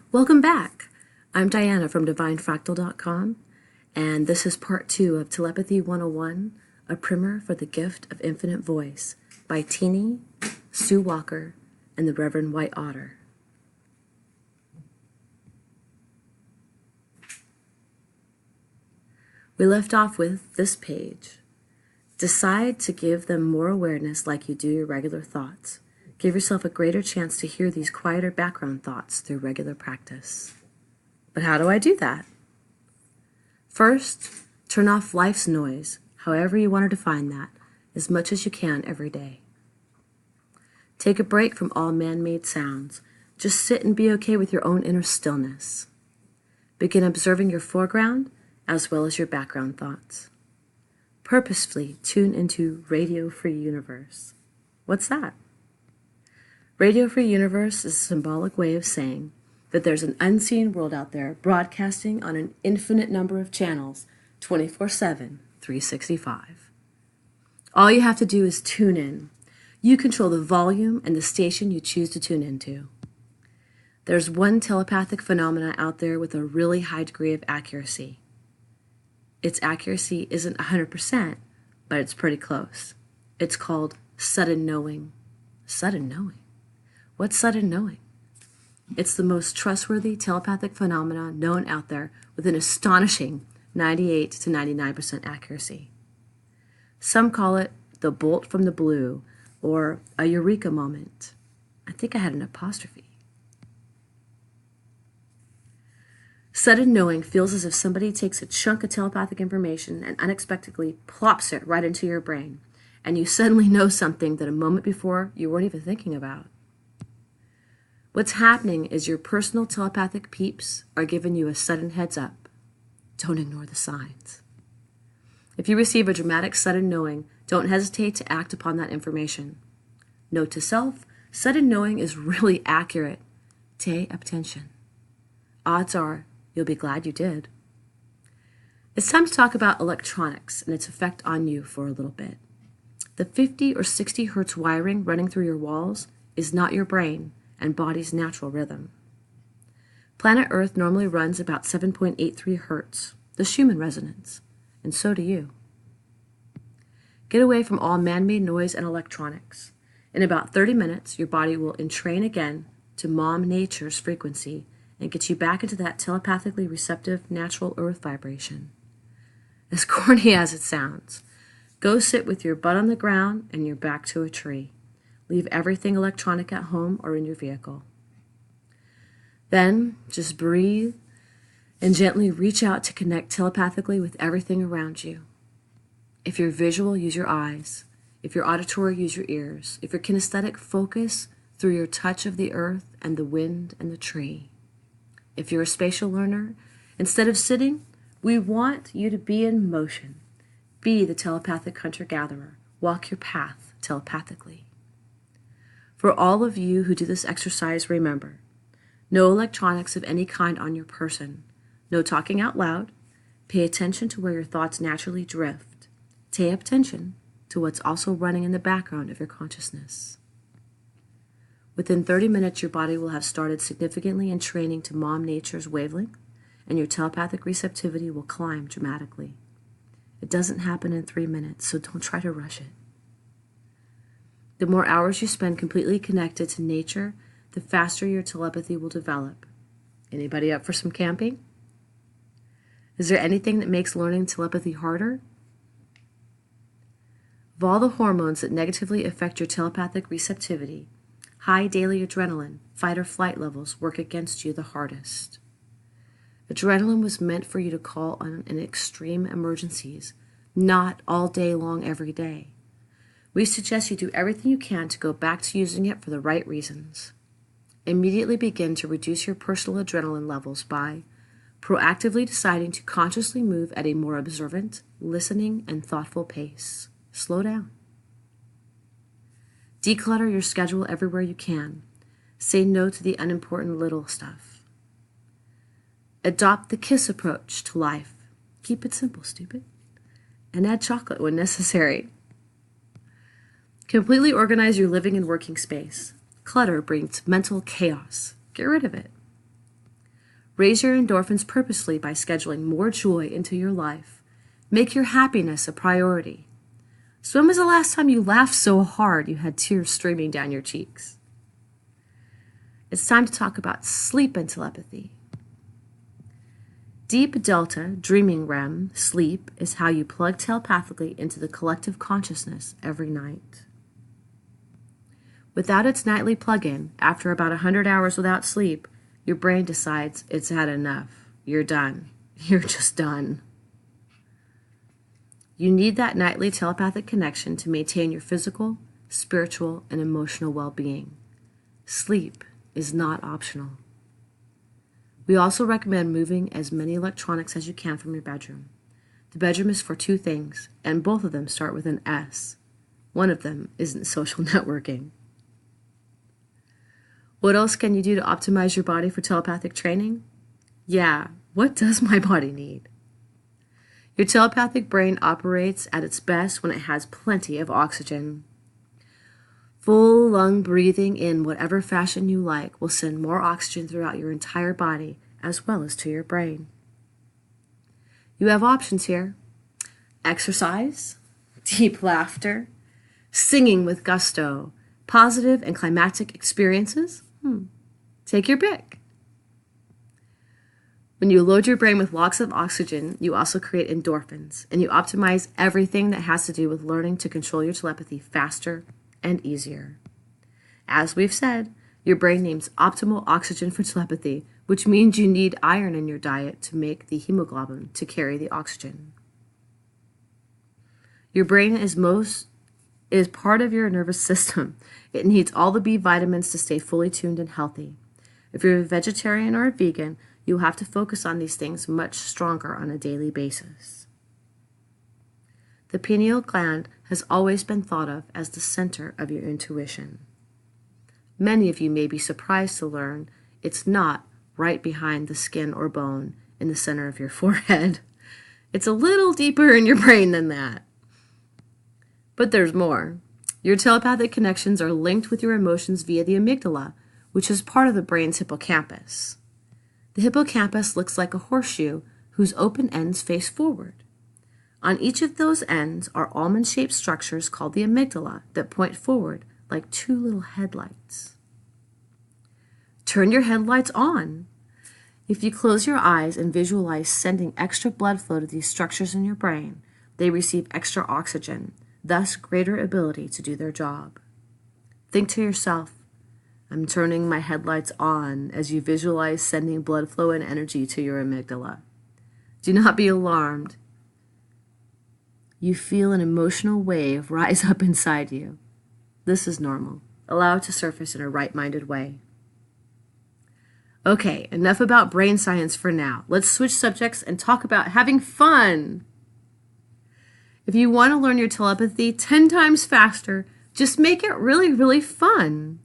Welcome back. I'm Diana from DivineFractal.com, and this is part 2 of Telepathy 101, a primer for the gift of infinite voice by Teeny, Sue Walker, and the Rev.White Otter. We left off with this page. Decide to give them more awareness like you do your regular thoughts. Give yourself a greater chance to hear these quieter background thoughts through regular practice. But how do I do that? First, turn off life's noise, however you want to define that, as much as you can every day. Take a break from all man-made sounds. Just sit and be okay with your own inner stillness. Begin observing your foreground as well as your background thoughts. Purposefully tune into Radio Free Universe. What's that? Radio Free Universe is a symbolic way of saying that there's an unseen world out there broadcasting on an infinite number of channels 24/7, 365. All you have to do is tune in. You control the volume and the station you choose to tune into. There's one telepathic phenomena out there with a really high degree of accuracy. Its accuracy isn't 100%, but it's pretty close. It's called sudden knowing. Sudden knowing? What's sudden knowing? It's the most trustworthy telepathic phenomena known out there with an astonishing 98 to 99% accuracy. Some call it the bolt from the blue or a eureka moment. I think I had an apostrophe. Sudden knowing feels as if somebody takes a chunk of telepathic information and unexpectedly plops it right into your brain, and you suddenly know something that a moment before you weren't even thinking about. What's happening is your personal telepathic peeps are giving you a sudden heads up. Don't ignore the signs. If you receive a dramatic sudden knowing, don't hesitate to act upon that information. Note to self, sudden knowing is really accurate. Pay attention. Odds are you'll be glad you did. It's time to talk about electronics and its effect on you for a little bit. The 50 or 60 hertz wiring running through your walls is not your brain and body's natural rhythm. Planet Earth normally runs about 7.83 hertz, the Schumann resonance, and so do you. Get away from all man-made noise and electronics. In about 30 minutes, your body will entrain again to Mom Nature's frequency and get you back into that telepathically receptive natural earth vibration. As corny as it sounds, go sit with your butt on the ground and your back to a tree. Leave everything electronic at home or in your vehicle. Then just breathe and gently reach out to connect telepathically with everything around you. If you're visual, use your eyes. If you're auditory, use your ears. If you're kinesthetic, focus through your touch of the earth and the wind and the tree. If you're a spatial learner, instead of sitting, we want you to be in motion. Be the telepathic hunter-gatherer. Walk your path telepathically. For all of you who do this exercise, remember, no electronics of any kind on your person. No talking out loud. Pay attention to where your thoughts naturally drift. Pay attention to what's also running in the background of your consciousness. Within 30 minutes, your body will have started significantly in training to Mom Nature's wavelength, and your telepathic receptivity will climb dramatically. It doesn't happen in 3 minutes, so don't try to rush it. The more hours you spend completely connected to nature, the faster your telepathy will develop. Anybody up for some camping? Is there anything that makes learning telepathy harder? Of all the hormones that negatively affect your telepathic receptivity, high daily adrenaline, fight or flight levels work against you the hardest. Adrenaline was meant for you to call on in extreme emergencies, not all day long every day. We suggest you do everything you can to go back to using it for the right reasons. Immediately begin to reduce your personal adrenaline levels by proactively deciding to consciously move at a more observant, listening, and thoughtful pace. Slow down. Declutter your schedule everywhere you can. Say no to the unimportant little stuff. Adopt the KISS approach to life. Keep it simple, stupid. And add chocolate when necessary. Completely organize your living and working space. Clutter brings mental chaos. Get rid of it. Raise your endorphins purposely by scheduling more joy into your life. Make your happiness a priority. So when was the last time you laughed so hard you had tears streaming down your cheeks? It's time to talk about sleep and telepathy. Deep delta, dreaming REM, sleep is how you plug telepathically into the collective consciousness every night. Without its nightly plug-in, after about 100 hours without sleep, your brain decides it's had enough. You're done. You're just done. You need that nightly telepathic connection to maintain your physical, spiritual, and emotional well-being. Sleep is not optional. We also recommend moving as many electronics as you can from your bedroom. The bedroom is for two things, and both of them start with an S. One of them isn't social networking. What else can you do to optimize your body for telepathic training? Yeah, what does my body need? Your telepathic brain operates at its best when it has plenty of oxygen. Full lung breathing in whatever fashion you like will send more oxygen throughout your entire body as well as to your brain. You have options here. Exercise, deep laughter, singing with gusto, positive and climactic experiences. Take your pick. When you load your brain with lots of oxygen, you also create endorphins, and you optimize everything that has to do with learning to control your telepathy faster and easier. As we've said, your brain needs optimal oxygen for telepathy, which means you need iron in your diet to make the hemoglobin to carry the oxygen. Your brain is part of your nervous system. It needs all the B vitamins to stay fully tuned and healthy. If you're a vegetarian or a vegan, you'll have to focus on these things much stronger on a daily basis. The pineal gland has always been thought of as the center of your intuition. Many of you may be surprised to learn it's not right behind the skin or bone in the center of your forehead. It's a little deeper in your brain than that. But there's more. Your telepathic connections are linked with your emotions via the amygdala, which is part of the brain's hippocampus. The hippocampus looks like a horseshoe whose open ends face forward. On each of those ends are almond-shaped structures called the amygdala that point forward like two little headlights. Turn your headlights on. If you close your eyes and visualize sending extra blood flow to these structures in your brain, they receive extra oxygen, thus greater ability to do their job. Think to yourself, I'm turning my headlights on as you visualize sending blood flow and energy to your amygdala. Do not be alarmed. You feel an emotional wave rise up inside you. This is normal. Allow it to surface in a right-minded way. Okay, enough about brain science for now. Let's switch subjects and talk about having fun. If you want to learn your telepathy 10 times faster, just make it really, really fun.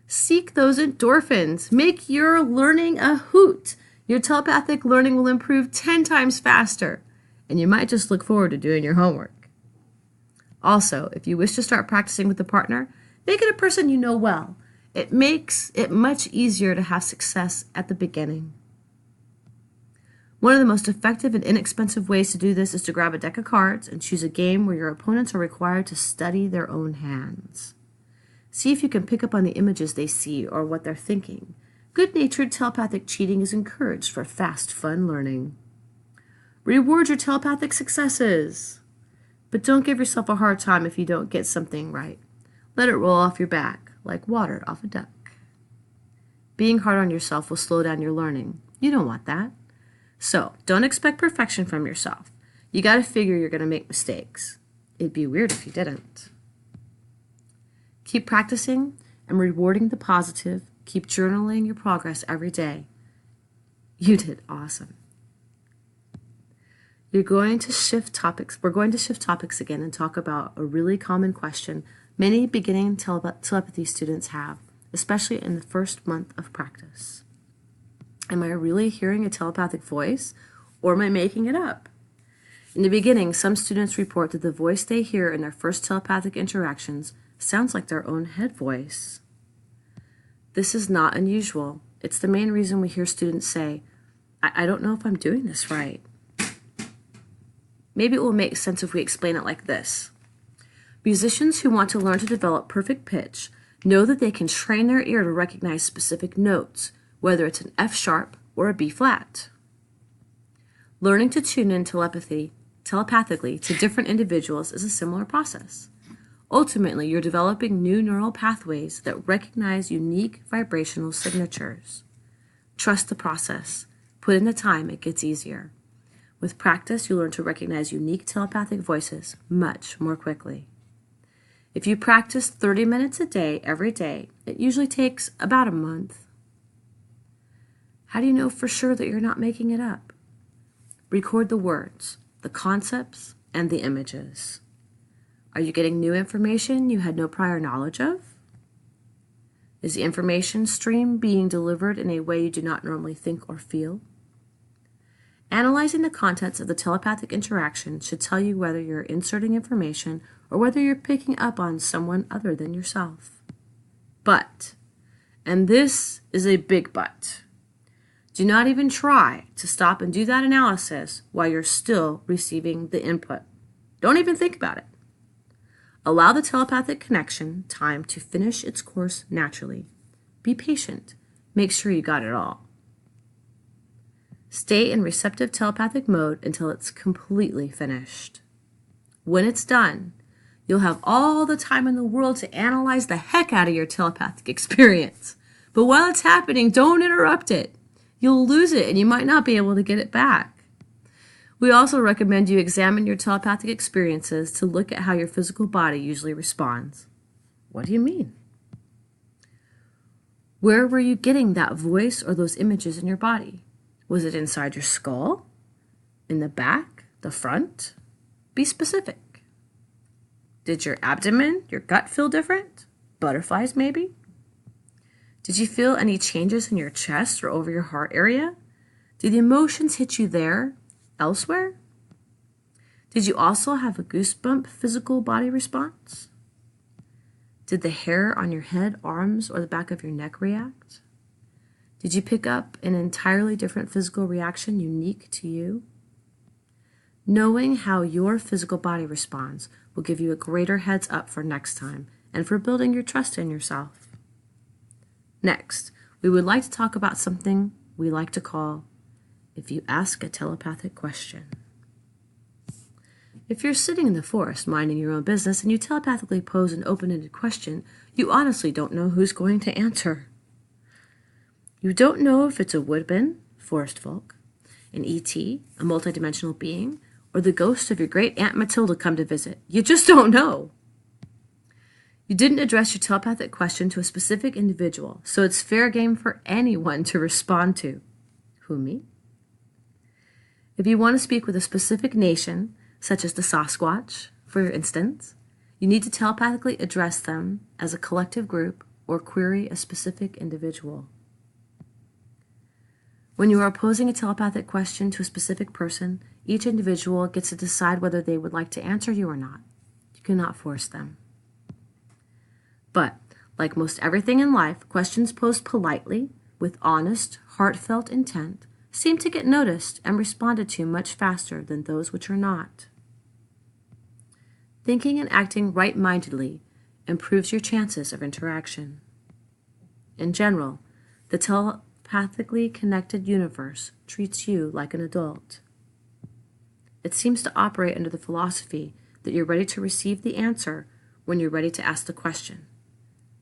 Seek those endorphins. Make your learning a hoot. Your telepathic learning will improve 10 times faster, and you might just look forward to doing your homework. Also, if you wish to start practicing with a partner, make it a person you know well. It makes it much easier to have success at the beginning. One of the most effective and inexpensive ways to do this is to grab a deck of cards and choose a game where your opponents are required to study their own hands. See if you can pick up on the images they see or what they're thinking. Good-natured telepathic cheating is encouraged for fast, fun learning. Reward your telepathic successes. But don't give yourself a hard time if you don't get something right. Let it roll off your back, like water off a duck. Being hard on yourself will slow down your learning. You don't want that. So, don't expect perfection from yourself. You gotta figure you're gonna make mistakes. It'd be weird if you didn't. Keep practicing and rewarding the positive. Keep journaling your progress every day. You did awesome. We're going to shift topics again and talk about a really common question many beginning telepathy students have, especially in the first month of practice. Am I really hearing a telepathic voice, or am I making it up? In the beginning, some students report that the voice they hear in their first telepathic interactions sounds like their own head voice. This is not unusual. It's the main reason we hear students say, I don't know if I'm doing this right. Maybe it will make sense if we explain it like this. Musicians who want to learn to develop perfect pitch know that they can train their ear to recognize specific notes, whether it's an F sharp or a B flat. Learning to tune in telepathically to different individuals is a similar process. Ultimately, you're developing new neural pathways that recognize unique vibrational signatures. Trust the process. Put in the time, it gets easier. With practice, you learn to recognize unique telepathic voices much more quickly. If you practice 30 minutes a day, every day, it usually takes about a month. How do you know for sure that you're not making it up? Record the words, the concepts, and the images. Are you getting new information you had no prior knowledge of? Is the information stream being delivered in a way you do not normally think or feel? Analyzing the contents of the telepathic interaction should tell you whether you're inserting information or whether you're picking up on someone other than yourself. But, and this is a big but, do not even try to stop and do that analysis while you're still receiving the input. Don't even think about it. Allow the telepathic connection time to finish its course naturally. Be patient. Make sure you got it all. Stay in receptive telepathic mode until it's completely finished. When it's done, you'll have all the time in the world to analyze the heck out of your telepathic experience. But while it's happening, don't interrupt it. You'll lose it and you might not be able to get it back. We also recommend you examine your telepathic experiences to look at how your physical body usually responds. What do you mean? Where were you getting that voice or those images in your body? Was it inside your skull? In the back? The front? Be specific. Did your abdomen, your gut feel different? Butterflies maybe? Did you feel any changes in your chest or over your heart area? Did the emotions hit you there? Elsewhere? Did you also have a goosebump physical body response? Did the hair on your head, arms, or the back of your neck react? Did you pick up an entirely different physical reaction unique to you? Knowing how your physical body responds will give you a greater heads up for next time and for building your trust in yourself. Next, we would like to talk about something we like to call if you ask a telepathic question. If you're sitting in the forest minding your own business and you telepathically pose an open-ended question, you honestly don't know who's going to answer. You don't know if it's a woodman, forest folk, an ET, a multidimensional being, or the ghost of your great Aunt Matilda come to visit. You just don't know. You didn't address your telepathic question to a specific individual, so it's fair game for anyone to respond to. Who, me? If you want to speak with a specific nation, such as the Sasquatch, for instance, you need to telepathically address them as a collective group or query a specific individual. When you are posing a telepathic question to a specific person, each individual gets to decide whether they would like to answer you or not. You cannot force them. But, like most everything in life, questions posed politely, with honest, heartfelt intent, seem to get noticed and responded to much faster than those which are not. Thinking and acting right-mindedly improves your chances of interaction. In general, the telepathically connected universe treats you like an adult. It seems to operate under the philosophy that you're ready to receive the answer when you're ready to ask the question.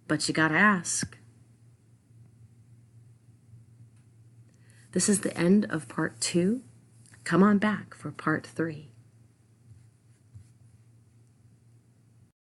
But you gotta ask. This is the end of part 2. Come on back for part 3.